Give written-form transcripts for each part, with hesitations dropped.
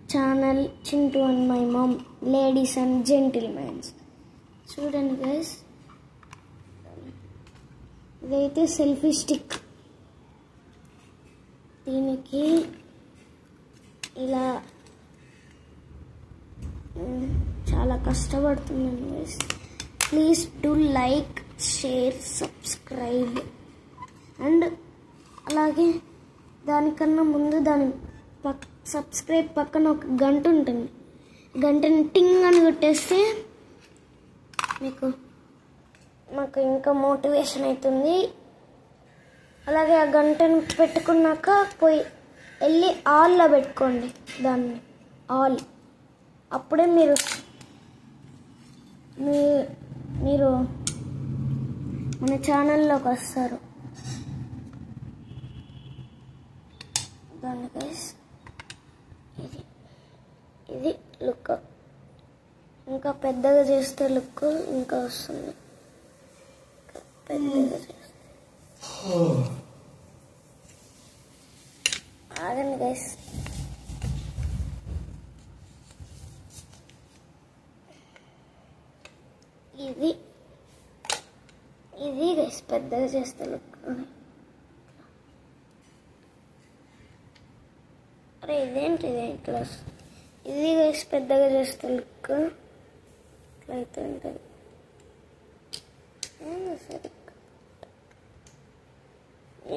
channel Chintu and my mom, ladies and gentlemen. చూడండి guys, ఇదైతే selfie stick. దీనికి ఇలా చాలా కష్టపడుతున్నాను guys. Please do like, share, subscribe. And అలాగే దానికన్నా ముందు దాని సబ్స్క్రైబ్ పక్కన ఒక గంట ఉంటుంది. గంటని టింగ్ అని కొట్టేస్తే మాకు ఇంకా మోటివేషన్ అవుతుంది. అలాగే ఆ గంటను పెట్టుకున్నాక వెళ్ళి ఆల్లో పెట్టుకోండి దాన్ని, ఆల్. అప్పుడే మీరు మన ఛానల్లోకి వస్తారు. దాన్ని గైస్ ఇది లుక్. ఇంకా పెద్దగా చేస్తే లుక్ ఇంకా వస్తుంది. పెద్దగా చేస్తే ఆగండి గైస్. ఇది గైస్ పెద్దగా చేస్తే లుక్. అరే ఇదేంటి ఇట్లా, ఇది గైస్ పెద్దగా చేస్తే లుక్ ఇట్లా అయితే ఉంటుంది.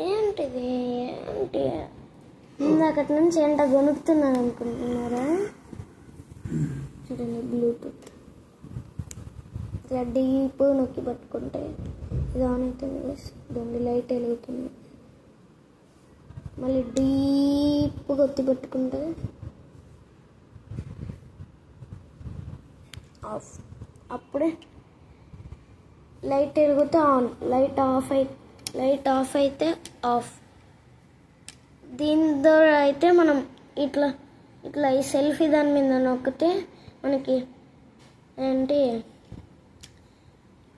ఏంటిది ఏంటి ఇందాకటి నుంచి ఏంట గొనుకుతున్నాను అనుకుంటున్నారా? చూడండి, బ్లూటూత్ ఇట్లా డీప్ నొక్కి పట్టుకుంటే ఇది ఆన్ అవుతుంది గైస్. దాన్ని లైట్ వెలుగుతుంది. మళ్ళీ డీప్ ఒత్తి పెట్టుకుంటే ఆఫ్. అప్పుడే లైట్ వెలిగితే ఆన్, లైట్ ఆఫ్ అయితే ఆఫ్. దీని ద్వారా అయితే మనం ఇట్లా ఈ సెల్ఫీ దాని మీద నొక్కితే మనకి ఏంటి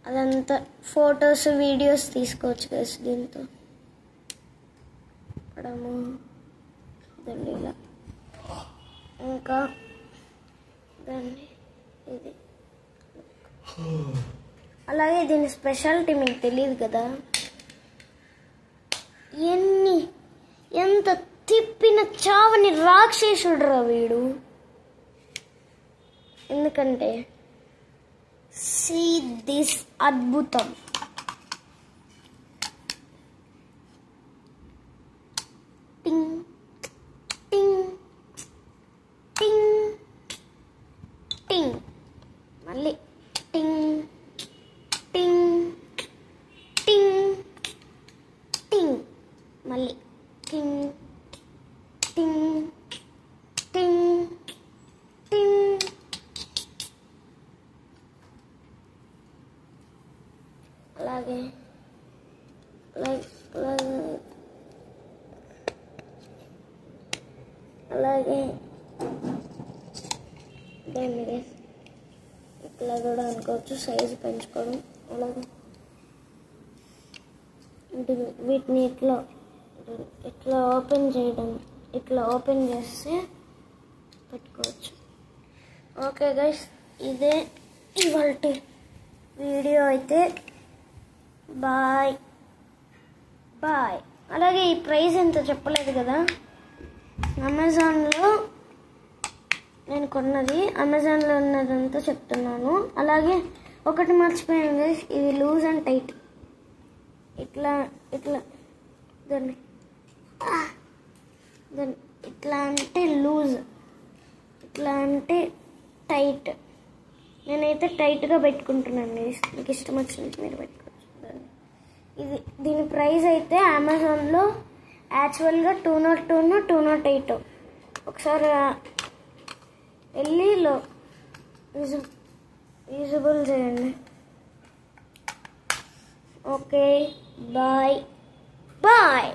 అదంతా ఫొటోస్, వీడియోస్ తీసుకోవచ్చు కదా దీంతో. దాన్ని ఇలా ఇంకా దాన్ని ఇది. అలాగే దీని స్పెషాలిటీ మీకు తెలియదు కదా. ఎంత తిప్పిన చావని రాక్షసుడురా వీడు. ఎందుకంటే సీ దిస్ అద్భుతం. టింగ్ టింగ్ టింగ్ టింగ్, మళ్ళీ టింగ్ టింగ్ టింగ్ టింగ్, మళ్ళీ టింగ్ టింగ్ టింగ్ టింగ్. అలాగే దాన్ని ఇట్లా కూడా అనుకోవచ్చు, సైజు పెంచుకోవడం. అలాగే వీటిని ఇట్లా ఓపెన్ చేయడం, ఇట్లా ఓపెన్ చేస్తే పెట్టుకోవచ్చు. ఓకే గైస్, ఇదే ఇవాల్టి వీడియో అయితే. Bye bye. అలాగే ఈ ప్రైస్ ఎంతో చెప్పలేదు కదా. అమెజాన్లో నేను కొన్నది, అమెజాన్లో ఉన్నదంతా చెప్తున్నాను. అలాగే ఒకటి మర్చిపోయాను గైస్, ఇది లూజ్ అండ్ టైట్. ఇట్లా దాన్ని ఇట్లా అంటే లూజ్, ఇట్లా అంటే టైట్. నేనైతే టైట్గా పెట్టుకుంటున్నాను గైస్. మీకు ఇష్టం వచ్చినట్టు మీరు పెట్టుకోవచ్చు. దీని ప్రైస్ అయితే అమెజాన్లో యాక్చువల్గా 202 208. ఒకసారి వెళ్ళి యూజబుల్ చేయండి. Okay bye bye.